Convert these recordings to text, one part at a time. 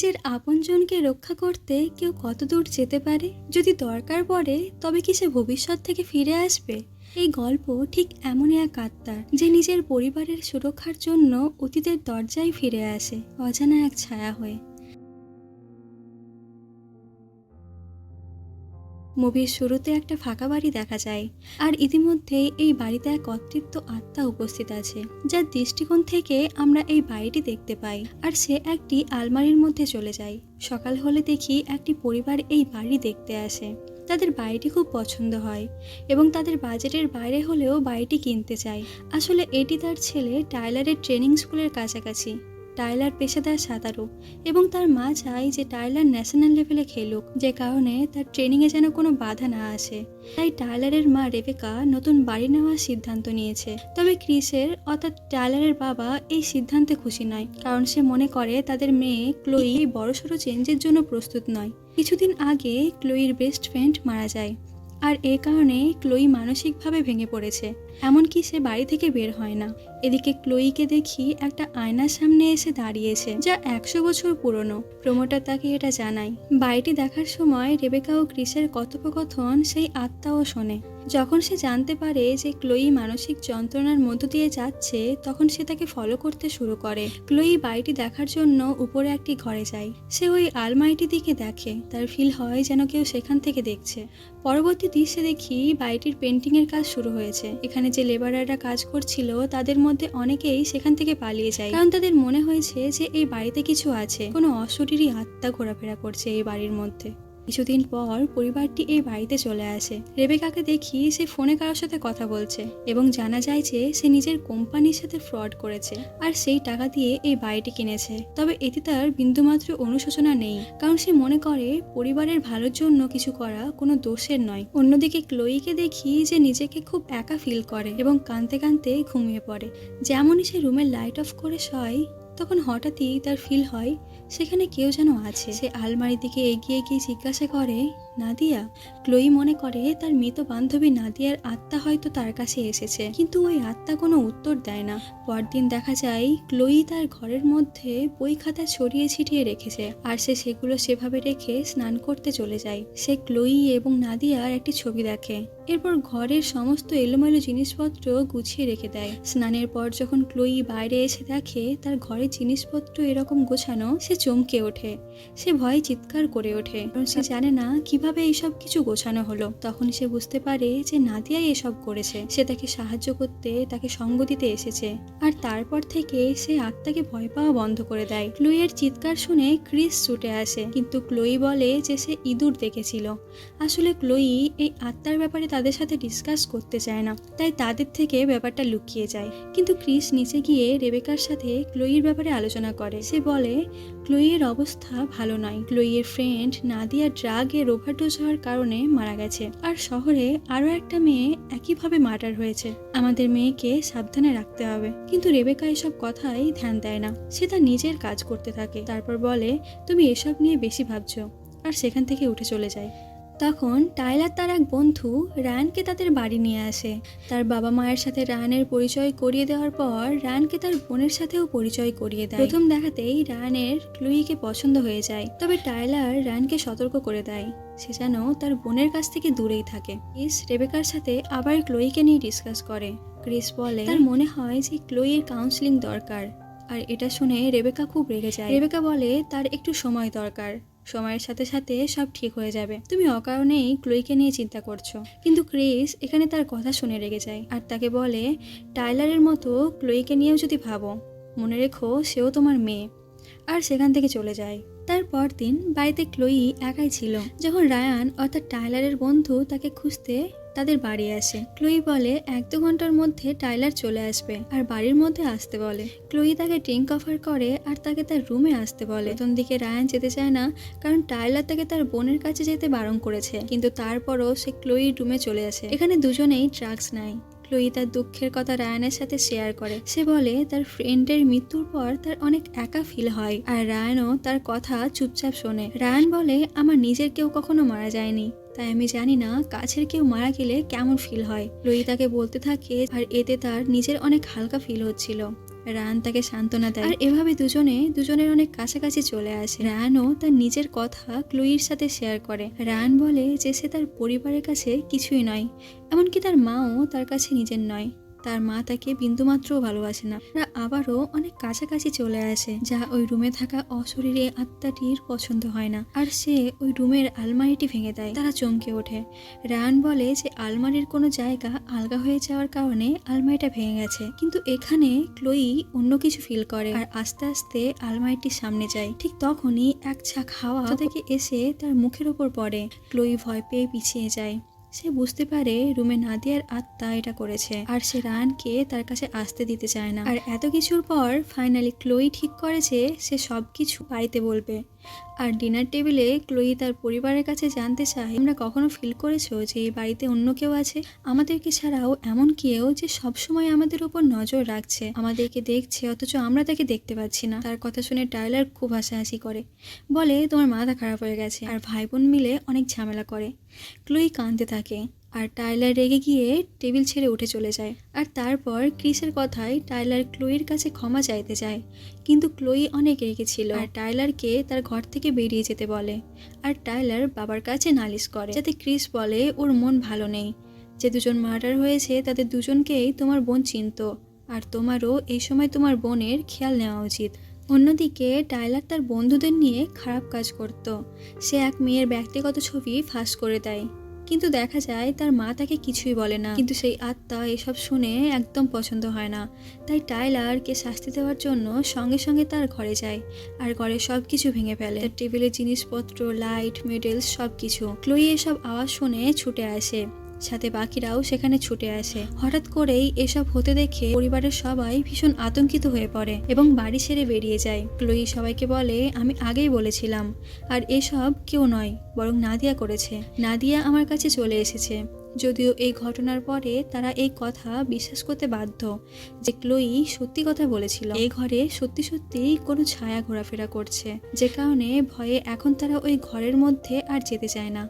নিজের আপনজনকে রক্ষা করতে কেউ কত দূর যেতে পারে? যদি দরকার পড়ে তবে কি সে ভবিষ্যৎ থেকে ফিরে আসবে? এই গল্প ঠিক এমনই এক আত্মার, যে নিজের পরিবারের সুরক্ষার জন্য অতীতের দরজায় ফিরে আসে, অজানা এক ছায়া হয়ে। মুভির শুরুতে একটা ফাঁকা বাড়ি দেখা যায়, আর ইতিমধ্যেই এই বাড়িতে এক অতৃপ্ত আত্মা উপস্থিত আছে, যার দৃষ্টিকোণ থেকে আমরা এই বাড়িটি দেখতে পাই। আর সে একটি আলমারির মধ্যে চলে যায়। সকাল হলে দেখি একটি পরিবার এই বাড়ি দেখতে আসে। তাদের বাড়িটি খুব পছন্দ হয় এবং তাদের বাজেটের বাইরে হলেও বাড়িটি কিনতে চায়। আসলে এটি তার ছেলে টাইলারের ট্রেনিং স্কুলের কাছাকাছি। টাইলার পেশাদার সাঁতারু এবং তার মা চায় যে টাইলার ন্যাশনাল লেভেলে খেলুক, যে কারণে তার ট্রেনিংয়ে যেন কোনো বাধা না আসে। তাই টাইলারের মা রেবেকা নতুন বাড়ি নেওয়ার সিদ্ধান্ত নিয়েছে। তবে ক্রিসের অর্থাৎ টাইলারের বাবা এই সিদ্ধান্তে খুশি নয়, কারণ সে মনে করে তাদের মেয়ে ক্লোই এই বড়সড় চেঞ্জের জন্য প্রস্তুত নয়। কিছুদিন আগে ক্লোইর বেস্ট ফ্রেন্ড মারা যায়, আর এ কারণে ক্লোই মানসিকভাবে ভেঙে পড়েছে, এমনকি সে বাড়ি থেকে বের হয় না। এদিকে ক্লোইকে দেখি একটা আয়নার সামনে এসে দাঁড়িয়েছে, যা 100 বছর পুরনো। প্রমোটার তাকে এটা জানায়। বাড়িটি দেখার সময় রেবেকা ও ক্রিসের কথোপকথন সেই আত্মাও শোনে। যখন সে জানতে পারে যে ক্লোই মানসিক যন্ত্রণার মধ্য দিয়ে যাচ্ছে, তখন সে তাকে ফলো করতে শুরু করে। ক্লোই বাড়িটি দেখার জন্য উপরে একটি ঘরে যায়। সে ওই আলমারিটির দিকে দেখে, তার ফিল হয় যেন কেউ সেখান থেকে দেখছে। পরবর্তী দৃশ্যে দেখি বাড়িটির পেন্টিং এর কাজ শুরু হয়েছে। এখানে যে লেবাররা কাজ করছিল তাদের মধ্যে অনেকেই সেখান থেকে পালিয়ে যায়, কারণ তাদের মনে হয়েছে যে এই বাড়িতে কিছু আছে, কোনো অশরীরী আত্মা ঘোরাফেরা করছে এই বাড়ির মধ্যে। কিছুদিন পর পরিবারটি এই বাড়িতে চলে আসে। রেবেকাকে দেখি সে ফোনে কারোর সাথে কথা বলছে এবং জানা যায় যে সে নিজের কোম্পানির সাথে ফ্রড করেছে আর সেই টাকা দিয়ে এই বাড়িটি কিনেছে। তবে এতে তার বিন্দুমাত্র অনুশোচনা নেই, কারণ সে মনে করে পরিবারের ভালোর জন্য কিছু করা কোনো দোষের নয়। অন্যদিকে ক্লোইকে দেখি যে নিজেকে খুব একা ফিল করে এবং কাঁদতে কাঁদতে ঘুমিয়ে পড়ে। যেমনই সে রুমের লাইট অফ করে শয়, তখন হঠাৎই তার ফিল হয় সেখানে কেউ যেন আছে। সে আলমারির দিকে এগিয়ে গিয়ে জিজ্ঞাসা করে, নাদিয়া? ক্লোই মনে করে তার মৃত বান্ধবী নাদিয়ার আত্মা হয়তো তার কাছে এসেছে, কিন্তু ওই আত্মা কোনো উত্তর দেয় না। পরদিন দেখা যায় ক্লোই তার ঘরের মধ্যে বই খাতা ছড়িয়ে ছিটিয়ে রেখেছে, আর সে সেগুলো সেভাবে রেখে স্নান করতে চলে যায়। সে ক্লোই এবং নাদিয়ার একটি ছবি দেখে, এরপর ঘরের সমস্ত এলোমেলো জিনিসপত্র গুছিয়ে রেখে দেয়। স্নানের পর যখন ক্লোই বাইরে এসে দেখে তার ঘরের জিনিসপত্র এরকম গোছানো, সে চমকে ওঠে। সে ভয়ে চিৎকার করে ওঠে, কারণ সে জানে না কিভাবে এইসব কিছু গোছানো হলো। তখন সে বুঝতে পারে যে নাদিয়াই এসব করেছে। সে তাকে সাহায্য করতে, তাকে সঙ্গ দিতে এসেছে। আর তারপর থেকে সে আত্মাকে ভয় পাওয়া বন্ধ করে দেয়। ক্লোইয়ের চিৎকার শুনে ক্রিস ছুটে আসে, কিন্তু ক্লোই বলে যে সে ইঁদুর দেখেছিল। আসলে ক্লোই এই আত্মার ব্যাপারে তাদের সাথে ডিসকাস করতে চায় না, তাই তাদের থেকে ব্যাপারটা লুকিয়ে যায়। কিন্তু ক্রিস নিচে গিয়ে রেবেকার সাথে ক্লোইয়ের ব্যাপারে আলোচনা করে। সে বলে ক্লোইয়ের অবস্থা ভালো নয়। ক্লোইয়ের ফ্রেন্ড নাদিয়া ড্রাগের ওভারডোজ হওয়ার কারণে মারা গেছে, আর শহরে আরো একটা মেয়ে একইভাবে মার্ডার হয়েছে। আমাদের মেয়েকে সাবধানে রাখতে হবে। কিন্তু রেবেকা এসব কথাই ধ্যান দেয় না। সে তার নিজের কাজ করতে থাকে। তারপর বলে, তুমি এসব নিয়ে বেশি ভাবছো, আর সেখান থেকে উঠে চলে যায়। তখন টাইলার তার এক বন্ধু রায়ানকে তাদের বাড়ি নিয়ে আসে। তার বাবা মায়ের সাথে রায়ানের পরিচয় করিয়ে দেওয়ার পর রায়ানকে তার বোনের সাথেও পরিচয় করিয়ে দেয়। প্রথম দেখাতেই রায়ানের ক্লুইকে পছন্দ হয়ে যায়, তবে টাইলার রায়ানকে সতর্ক করে দেয় সে যেন তার বোনের কাছ থেকে দূরেই থাকে। ক্রিস রেবেকার সাথে আবার ক্লোইকে নিয়ে ডিসকাস করে। ক্রিস বলে তার মনে হয় যে ক্লোইয়ের কাউন্সিলিং দরকার, আর এটা শুনে রেবেকা খুব রেগে যায়। রেবেকা বলে তার একটু সময় দরকার, সময়ের সাথে সাথে সব ঠিক হয়ে যাবে। তুমি অকারণেই ক্লোইকে নিয়ে চিন্তা করছো। কিন্তু ক্রিস এখানে তার কথা শুনে রেগে যায়, আর তাকে বলে টাইলারের মতো ক্লোইকে নিয়েও যদি ভাবো, মনে রেখো সেও তোমার মেয়ে। আর সেখান থেকে চলে যায়। তারপর দিন বাড়িতে ক্লোই একাই ছিল, যখন রায়ান অর্থাৎ টাইলারের বন্ধু তাকে খুঁজতে তাদের বাড়ি আসে। ক্লোই বলে 1-2 ঘন্টার মধ্যে টাইলার চলে আসবে আর বাড়ির মধ্যে আসতে বলে। ক্লোই তাকে ড্রিঙ্ক অফার করে আর তাকে তার রুমে আসতে বলে। প্রথম দিকে রায়ান যেতে চায় না, কারণ টাইলার তাকে তার বোনের কাছে যেতে বারণ করেছে, কিন্তু তারপরও সে ক্লোইর রুমে চলে আসে। এখানে দুজনেই ড্রাগস নেয়। ক্লোই তার দুঃখের কথা রায়ানের সাথে শেয়ার করে। সে বলে তার ফ্রেন্ডের মৃত্যুর পর তার অনেক একা ফিল হয়, আর রায়ানও তার কথা চুপচাপ শোনে। রায়ান বলে আমার নিজের কেউ কখনো মারা যায়নি, তাই আমি জানি না কাছের কেউ মারা গেলে কেমন ফিল হয়। ক্লোই তাকে বলতে থাকে, আর এতে তার নিজের অনেক হালকা ফিল হচ্ছিল। রায়ান তাকে সান্ত্বনা দেয় আর এভাবে দুজনের অনেক কাছাকাছি চলে আসে। রায়ানও তার নিজের কথা ক্লোইর সাথে শেয়ার করে। রায়ান বলে যে সে তার পরিবারের কাছে কিছুই নয়, এমনকি তার মাও তার কাছে নিজের নয়। তার মা তাকে বিন্দুমাত্রও ভালোবাসে না। তারা আবারও অনেক কাছাকাছি চলে আসে, যা ওই রুমে থাকা অশরীরী আত্মাটির পছন্দ হয় না, আর সে ওই রুমের আলমারিটি ভেঙে দেয়। তারা চমকে ওঠে। রায়ান বলে যে আলমারির কোনো জায়গা আলগা হয়ে যাওয়ার কারণে আলমারিটা ভেঙে গেছে, কিন্তু এখানে ক্লোই অন্য কিছু ফিল করে আর আস্তে আস্তে আলমারিটির সামনে যায়। ঠিক তখনই এক ঝাঁক হাওয়া থেকে এসে তার মুখের ওপর পড়ে। ক্লোই ভয় পেয়ে পিছিয়ে যায়। সে বুঝতে পারে রুমে নাদিয়ার আত্মা এটা করেছে, আর সে রায়ানকে তার কাছে আসতে দিতে চায় না। আর এত কিছুর পর ফাইনালি ক্লোই ঠিক করে যে সে সবকিছু বাড়িতে বলবে। আর ডিনার টেবিলে ক্লোই তার পরিবারের কাছে জানতে চায়, তোমরা কখনো ফিল করেছো যে এই বাড়িতে অন্য কেউ আছে, আমাদেরকে ছাড়াও এমন কেউ যে সবসময় আমাদের উপর নজর রাখছে, আমাদেরকে দেখছে অথচ আমরা তাকে দেখতে পাচ্ছি না। তার কথা শুনে টাইলার খুব হাসাহাসি করে, বলে তোমার মাথা খারাপ হয়ে গেছে। আর ভাই বোন মিলে অনেক ঝামেলা করে। ক্লোই কাঁদতে থাকে আর টাইলার রেগে গিয়ে টেবিল ছেড়ে উঠে চলে যায়। আর তারপর ক্রিসের কথায় টাইলার ক্লোইর কাছে ক্ষমা চাইতে যায়, কিন্তু ক্লোই অনেক রেগে ছিল আর টাইলারকে তার ঘর থেকে বেরিয়ে যেতে বলে। আর টাইলার বাবার কাছে নালিশ করে, যাতে ক্রিস বলে ওর মন ভালো নেই, যে দুজন মার্ডার হয়েছে তাদের দুজনকেই তোমার বোন চিনত, আর তোমারও এই সময় তোমার বোনের খেয়াল নেওয়া উচিত। অন্যদিকে টাইলার তার বন্ধুদের নিয়ে খারাপ কাজ করত। সে এক মেয়ের ব্যক্তিগত ছবি ফাঁস করে দেয়, কিন্তু দেখা যায় তার মা তাকে কিছুই বলে না। কিন্তু সেই আত্মা এসব শুনে একদম পছন্দ হয় না, তাই টাইলারকে শাস্তি দেওয়ার জন্য সঙ্গে সঙ্গে তার ঘরে যায় আর ঘরে সব কিছু ভেঙে ফেলে, তার টেবিলের জিনিসপত্র, লাইট, মেডেলস সব কিছু। ক্লোই এসব আওয়াজ শুনে ছুটে আসে, সাথে বাকিরাও সেখানে ছুটে আসে। হঠাৎ করেই এসব হতে দেখে পরিবারের সবাই ভীষণ আতঙ্কিত হয়ে পড়ে এবং বাড়ি ছেড়ে বেরিয়ে যায়। ক্লোই সবাইকে বলে, আমি আগেই বলেছিলাম, আর এসব কেউ নয় বরং নাদিয়া করেছে। নাদিয়া আমার কাছে চলে এসেছে। যদিও এই ঘটনার পরে তারা এই কথা বিশ্বাস করতে বাধ্য যে ক্লোই সত্যি কথা বলেছিল। এই ঘরে সত্যি সত্যি কোনো ছায়া ঘোরাফেরা করছে, যে কারণে ভয়ে এখন তারা ওই ঘরের মধ্যে আর যেতে চায় না।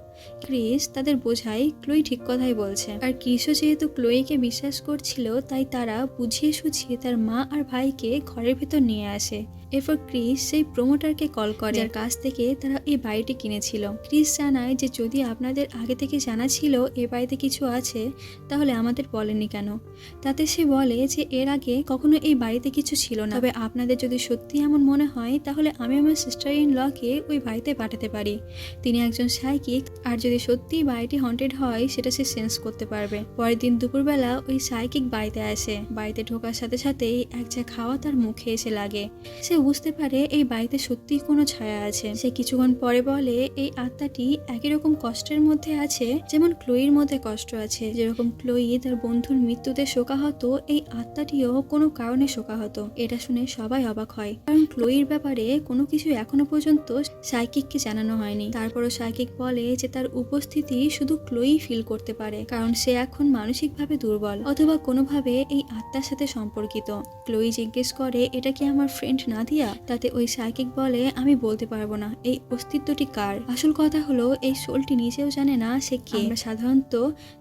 ক্রিস তাদের বোঝায় ক্লোই ঠিক কথাই বলছে, আর ক্রিসও যেহেতু ক্লোইকে বিশ্বাস করছিল, তাই তারা বুঝিয়ে সুঝিয়ে তার মা আর ভাইকে ঘরের ভেতর নিয়ে আসে। এরপর ক্রিস সেই প্রমোটারকে কল করে, যার কাছ থেকে তারা এই বাড়িটি কিনেছিল। ক্রিস জানায় যে যদি আপনাদের আগে থেকে জানা ছিল এ বাড়িতে কিছু আছে, তাহলে আমাদের বলেননি কেন। তাতে সে বলে যে এর আগে কখনো এই বাড়িতে কিছু ছিল না, তবে আপনাদের যদি সত্যি এমন মনে হয় তাহলে আমি আমার সিস্টার ইন লকে ওই বাড়িতে পাঠাতে পারি। তিনি একজন সাইকিক, আর যদি সত্যি বাড়িটি হন্টেড হয় সেটা সে সেন্স করতে পারবে। পরের দিন দুপুরবেলা ওই সাইকিক বাড়িতে আসে। বাড়িতে ঢোকার সাথে সাথেই এক ঝাঁক খাওয়া তার মুখে এসে লাগে। সে বুঝতে পারে এই বাড়িতে সত্যিই কোনো ছায়া আছে। সে কিছুক্ষণ পরে বলে এই আত্মাটি একই রকম কষ্টের মধ্যে আছে যেমন ক্লোইর মধ্যে কষ্ট আছে। যেরকম ক্লোই তার বন্ধুর মৃত্যুতে শোকাহত, এই আত্মাটিও কোনো কারণে শোকাহত। এটা শুনে সবাই অবাক হয়, কারণ ক্লোইর ব্যাপারে কোনো কিছু এখনো পর্যন্ত সাইকিককে জানানো হয়নি। তারপরও সাইকিক বলে যে তার উপস্থিতি শুধু ক্লোই ফিল করতে পারে, কারণ সে এখন মানসিকভাবে দুর্বল অথবা কোনোভাবে এই আত্মার সাথে সম্পর্কিত। ক্লোই জিজ্ঞেস করে এটা কি আমার ফ্রেন্ড নাদিয়া? তাতে ওই সাইকিক বলে আমি বলতে পারবো না এই অস্তিত্বটি কার। আসল কথা হলো এই সোলটি নিজেও জানে না সে কে। আমরা সাধারণত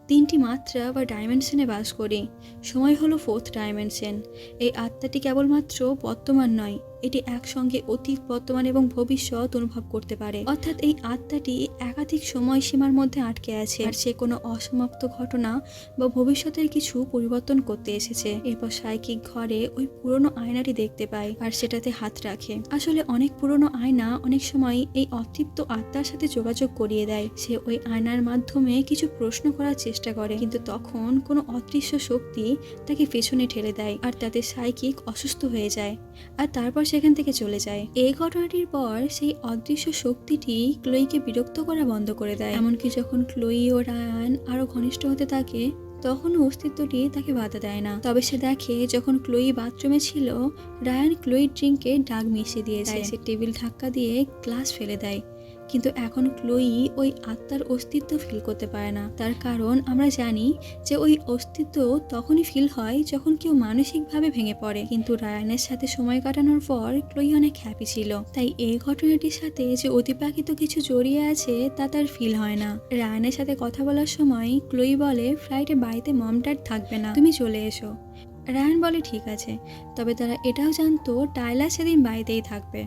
3টি মাত্রা বা ডাইমেনশনে বাস করি, সময় হলো 4th ডাইমেনশন। এই আত্মাটি কেবলমাত্র বর্তমান নয়, এটি একসঙ্গে অতীত, বর্তমান এবং ভবিষ্যৎ অনুভব করতে পারে। অর্থাৎ এই আত্মাটি একাধিক সময়সীমার মধ্যে আটকে আছে, আর সে কোনো অসমাপ্ত ঘটনা বা ভবিষ্যতের কিছু পরিবর্তন করতে এসেছে। এরপর সাইকিক ঘরে ওই পুরনো আয়নাটি দেখতে পায় আর সেটাতে হাত রাখে। আসলে অনেক পুরনো আয়না অনেক সময় এই অতৃপ্ত আত্মার সাথে যোগাযোগ করিয়ে দেয়। সে ওই আয়নার মাধ্যমে কিছু প্রশ্ন করার চেষ্টা করে, কিন্তু তখন কোনো অদৃশ্য শক্তি তাকে পেছনে ঠেলে দেয় আর তাতে সাইকিক অসুস্থ হয়ে যায় আর তারপর সেখান থেকে চলে যায়। এই ঘটনাটির পর সেই অদৃশ্য শক্তিটি ক্লোইকে বিরক্ত করা বন্ধ করে দেয়। এমনকি যখন ক্লোই ও রায়ান আরো ঘনিষ্ঠ হতে থাকে তখন অস্তিত্বটি তাকে বাধা দেয় না। তবে সে দেখে যখন ক্লোই বাথরুমে ছিল, রায়ান ক্লোই ড্রিঙ্কে ডাগ মিশিয়ে দিয়েছে। সে টেবিল ধাক্কা দিয়ে গ্লাস ফেলে দেয়, কিন্তু এখন ক্লোই ওই আত্মার অস্তিত্ব ফিল করতে পারে না। তার কারণ আমরা জানি যে ওই অস্তিত্ব তখনই ফিল হয় যখন কেউ মানসিকভাবে ভেঙে পড়ে। কিন্তু রায়ানের সাথে সময় কাটানোর পর ক্লোই অনেক হ্যাপি ছিল, তাই এই ঘটনাটির সাথে যে অতিপ্রাকৃত কিছু জড়িয়ে আছে তা তার ফিল হয় না। রায়ানের সাথে কথা বলার সময় ক্লোই বলে ফ্লাইটে বাড়িতে মম ড্যাড থাকবে না, তুমি চলে এসো। রায়ান বলে ঠিক আছে, তবে তারা এটাও জানতো টাইলার সেদিন বাড়িতেই থাকবে।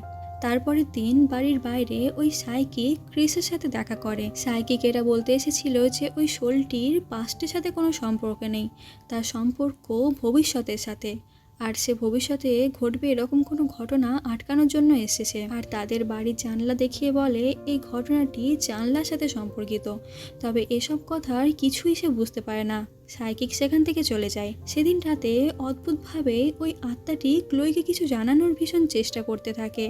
তারপরের দিন বাড়ির বাইরে ওই সাইকিক ক্রিসের সাথে দেখা করে। সাইকিক এটা বলতে এসেছিল যে ওই শোলটির পাস্টের সাথে কোনো সম্পর্ক নেই, তার সম্পর্ক ভবিষ্যতের সাথে। আর সে ভবিষ্যতে ঘটবে এরকম কোনো ঘটনা আটকানোর জন্য এসেছে। আর তাদের বাড়ির জানলা দেখিয়ে বলে এই ঘটনাটি জানলার সাথে সম্পর্কিত, তবে এসব কথার কিছুই সে বুঝতে পারে না। সাইকিক সেখান থেকে চলে যায়। সেদিন রাতে অদ্ভুতভাবে ওই আত্মাটি ক্লোইকে কিছু জানানোর ভীষণ চেষ্টা করতে থাকে।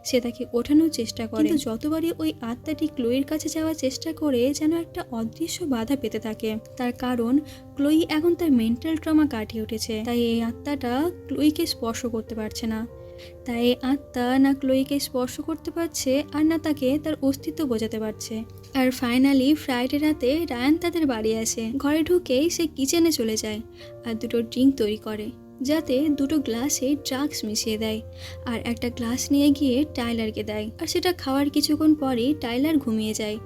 সে তাকে ওঠানোর চেষ্টা করে, কিন্তু যতবারই ওই আত্মাটি ক্লোইর কাছে যাওয়ার চেষ্টা করে যেন একটা অদৃশ্য বাধা পেতে থাকে। তার কারণ ক্লোই এখন তার মেন্টাল ট্রমা কাটিয়ে উঠেছে, তাই এই আত্মাটা ক্লোইকে স্পর্শ করতে পারছে না। তাই এই আত্মা না ক্লোইকে স্পর্শ করতে পারছে আর না তাকে তার অস্তিত্ব বোঝাতে পারছে। আর ফাইনালি ফ্রাইডে রাতে রায়ান তাদের বাড়ি আসে। ঘরে ঢুকেই সে কিচেনে চলে যায় আর দুটো ড্রিঙ্ক তৈরি করে, যাতে দুটো গ্লাসে ড্রাগস মিশিয়ে দেয়। আর একটা গ্লাস নিয়ে গিয়ে টাইলারকে দেয়, আর সেটা খাওয়ার কিছুক্ষণ পরেই টাইলার ঘুমিয়ে যায়।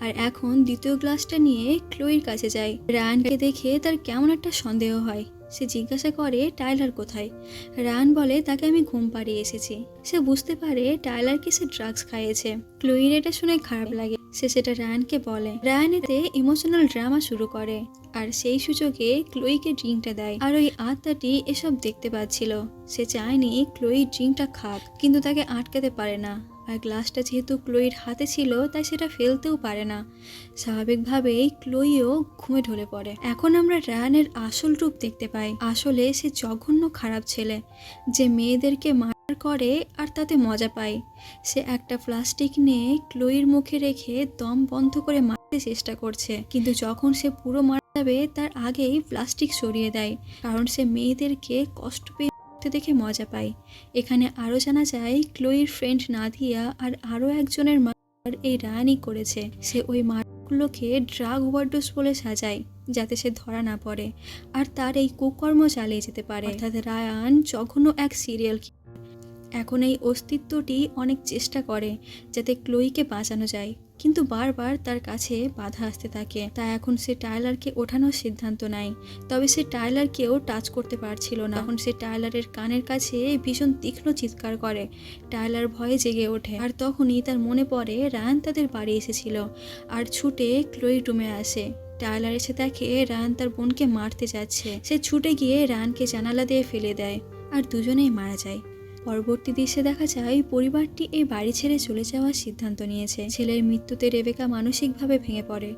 আর এখন দ্বিতীয় গ্লাসটা নিয়ে ক্লোইর কাছে যায়। রায়ানকে দেখে তার কেমন একটা সন্দেহ হয়। সে জিজ্ঞাসা করে টাইলার কোথায়। রায়ান বলে তাকে আমি ঘুম পাড়িয়ে এসেছি। সে বুঝতে পারে টাইলারকে সে ড্রাগস খাইয়েছে। ক্লোইর এটা শুনে খারাপ লাগে, সে সেটা রায়ানকে বলে। রায়ান এতে ইমোশনাল ড্রামা শুরু করে আর সেই সুযোগে ক্লোইকে ড্রিঙ্কটা দেয়। আর ওই আত্মাটি এসব দেখতে পাচ্ছিল। সে চায়নি ক্লোই ড্রিঙ্কটা খাক, কিন্তু তাকে আটকাতে পারে না। আর গ্লাসটা যেহেতু ক্লোইর হাতে ছিল তাই সেটা ফেলতেও পারে না। স্বাভাবিকভাবেই ক্লোইও ঘুমে ঢলে পড়ে। এখন আমরা রায়ানের আসল রূপ দেখতে পাই। আসলে সে জঘন্য খারাপ ছেলে, যে মেয়েদেরকে মার করে আর তাতে মজা পায়। সে একটা প্লাস্টিক নিয়ে ক্লোইর মুখে রেখে দম বন্ধ করে মারতে চেষ্টা করছে, কিন্তু যখন সে পুরো মারা যাবে তার আগেই প্লাস্টিক সরিয়ে দেয়, কারণ সে মেয়েদেরকে কষ্ট পেয়ে দেখে মজা পায়। এখানে আরও জানা যায় ক্লোইর ফ্রেন্ড নাদিয়া আর আরও একজনের মার্ডার এই রায়ানই করেছে। সে ওই মার্ডারগুলোকে ড্রাগ ওভারডোজ বলে সাজায়, যাতে সে ধরা না পড়ে আর তার এই কুকর্ম চালিয়ে যেতে পারে। অর্থাৎ রায়ান জঘন্য এক সিরিয়াল কিলার। এখন এই অস্তিত্বটি অনেক চেষ্টা করে যাতে ক্লোইকে বাঁচানো যায়, কিন্তু বারবার তার কাছে বাধা আসতে থাকে। তাই এখন সে টাইলারকে ওঠানোর সিদ্ধান্ত নেয়, তবে সে টাইলারকেও টাচ করতে পারছিল না। এখন সে টাইলারের কানের কাছে ভীষণ তীক্ষ্ণ চিৎকার করে। টাইলার ভয়ে জেগে ওঠে, আর তখনই তার মনে পড়ে রায়ান তাদের বাড়ি এসেছিল আর ছুটে ক্লোইর রুমে আসে। টাইলার এসে দেখে রায়ান তার বোনকে মারতে যাচ্ছে। সে ছুটে গিয়ে রায়ানকে জানালা দিয়ে ফেলে দেয় আর দুজনেই মারা যায়। পরবর্তী দৃশ্যে দেখা যায় পরিবারটি এই বাড়ি ছেড়ে চলে যাওয়ার সিদ্ধান্ত নিয়েছে। ছেলের মৃত্যুতে রেবেকা মানসিকভাবে ভেঙে পড়ে।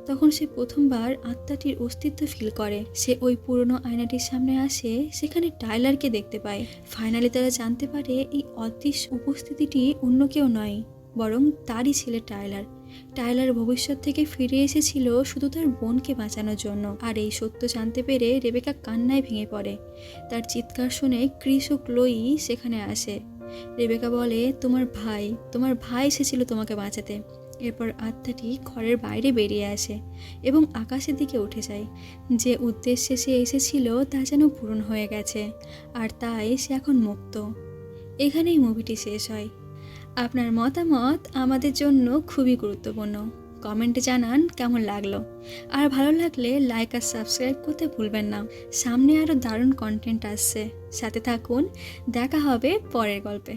তখন সে প্রথমবার আত্মাটির অস্তিত্ব ফিল করে। সে ওই পুরনো আয়নাটির সামনে আসে, সেখানে টাইলারকে দেখতে পায়। ফাইনালি তারা জানতে পারে এই অদৃশ্য উপস্থিতিটি অন্য কেউ নয়, বরং তারই ছেলে টাইলার। টাইলার ভবিষ্যৎ থেকে ফিরে এসেছিল শুধু তার বোনকে বাঁচানোর জন্য। আর এই সত্য জানতে পেরে রেবেকা কান্নায় ভেঙে পড়ে। তার চিৎকার শুনে ক্রিস ও ক্লোই সেখানে আসে। রেবেকা বলে তোমার ভাই এসেছিল তোমাকে বাঁচাতে। এরপর আত্মাটি ঘরের বাইরে বেরিয়ে আসে এবং আকাশের দিকে উঠে যায়। যে উদ্দেশ্যে সে এসেছিল তা যেন পূরণ হয়ে গেছে, আর তাই সে এখন মুক্ত। এখানেই মুভিটি শেষ হয়। আপনার মতামত আমাদের জন্য খুবই গুরুত্বপূর্ণ। কমেন্টে জানান কেমন লাগলো, আর ভালো লাগলে লাইক আর সাবস্ক্রাইব করতে ভুলবেন না। সামনে আরও দারুণ কন্টেন্ট আসছে, সাথে থাকুন। দেখা হবে পরের গল্পে।